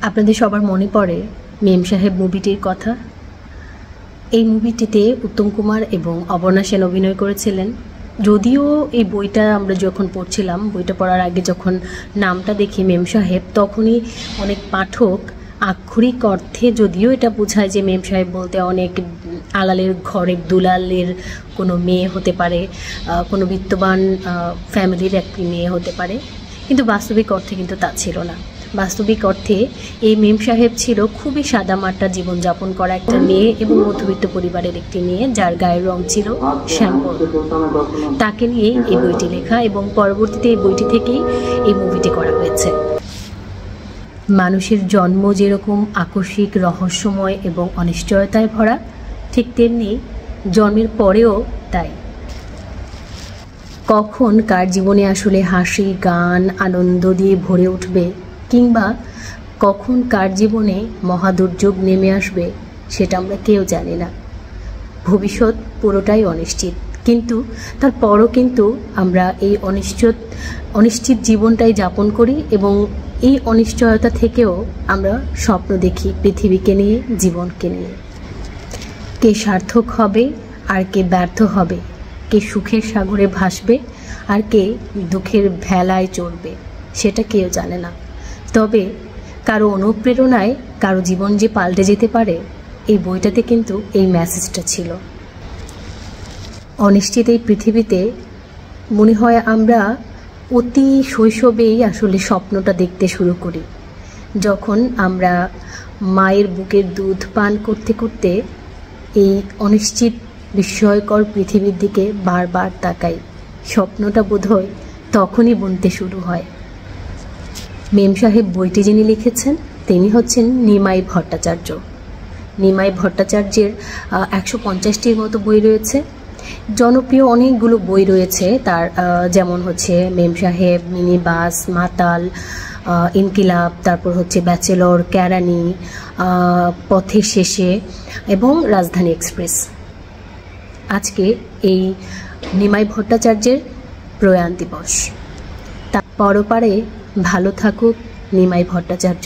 আপনাদের সবার মনে পড়ে মেম সাহেব মুভিটির কথা। এই মুভিটিতে উত্তম কুমার এবং অপর্ণা সেন অভিনয় করেছিলেন। যদিও এই বইটা আমরা যখন পড়ছিলাম, বইটা পড়ার আগে যখন নামটা দেখি মেম সাহেব, তখনই অনেক পাঠক আক্ষরিক অর্থে যদিও এটা বোঝায় যে মেম সাহেব বলতে অনেক আলালের ঘরের দুলালের কোনো মেয়ে হতে পারে, কোনো বিত্তবান ফ্যামিলির একটি মেয়ে হতে পারে, কিন্তু বাস্তবিক অর্থে কিন্তু তা ছিল না। বাস্তবিক অর্থে এই মেম সাহেব ছিল খুবই সাদামাটা জীবনযাপন করা একটা মেয়ে এবং মধ্যবিত্ত পরিবারের একটি মেয়ে, যার গায়ের রং ছিল শ্যামল। তাকে নিয়ে এই বইটি লেখা এবং পরবর্তীতে এই বইটি থেকেই এই মুভিটি করা হয়েছে। মানুষের জন্ম যেরকম আকস্মিক, রহস্যময় এবং অনিশ্চয়তায় ভরা, ঠিক তেমনি জন্মের পরেও তাই। কখন কার জীবনে আসলে হাসি, গান, আনন্দ দিয়ে ভরে উঠবে, কিংবা কখন কার জীবনে মহাদুর্যোগ নেমে আসবে, সেটা আমরা কেউ জানি না। ভবিষ্যৎ পুরোটাই অনিশ্চিত, কিন্তু তারপরও কিন্তু আমরা এই অনিশ্চিত জীবনটাই যাপন করি এবং এই অনিশ্চয়তা থেকেও আমরা স্বপ্ন দেখি পৃথিবীকে নিয়ে, জীবনকে নিয়ে। কে সার্থক হবে আর কে ব্যর্থ হবে, কে সুখের সাগরে ভাসবে আর কে দুঃখের ভেলায় চড়বে, সেটা কেউ জানে না। তবে কারো অনুপ্রেরণায় কারো জীবন যে পাল্টে যেতে পারে, এই বইটাতে কিন্তু এই মেসেজটা ছিল। অনিশ্চিত এই পৃথিবীতে মনে হয় আমরা অতি শৈশবেই আসলে স্বপ্নটা দেখতে শুরু করি, যখন আমরা মায়ের বুকের দুধ পান করতে করতে এই অনিশ্চিত বিস্ময়কর পৃথিবীর দিকে বারবার তাকাই। স্বপ্নটা বোধহয় তখনই বুনতে শুরু হয়। মেম সাহেব বইটি যিনি লিখেছেন তিনি হচ্ছেন নিমাই ভট্টাচার্য। নিমাই ভট্টাচার্যের 150টির মতো বই রয়েছে। জনপ্রিয় অনেকগুলো বই রয়েছে তার, যেমন হচ্ছে মেম সাহেব, মিনি বাস, মাতাল, ইনকিলাব, তারপর হচ্ছে ব্যাচেলর, কেরানি, পথের শেষে এবং রাজধানী এক্সপ্রেস। আজকে এই নিমাই ভট্টাচার্যের প্রয়াণ দিবস। তা পরপারে ভালো থাকুক নিমাই ভট্টাচার্য।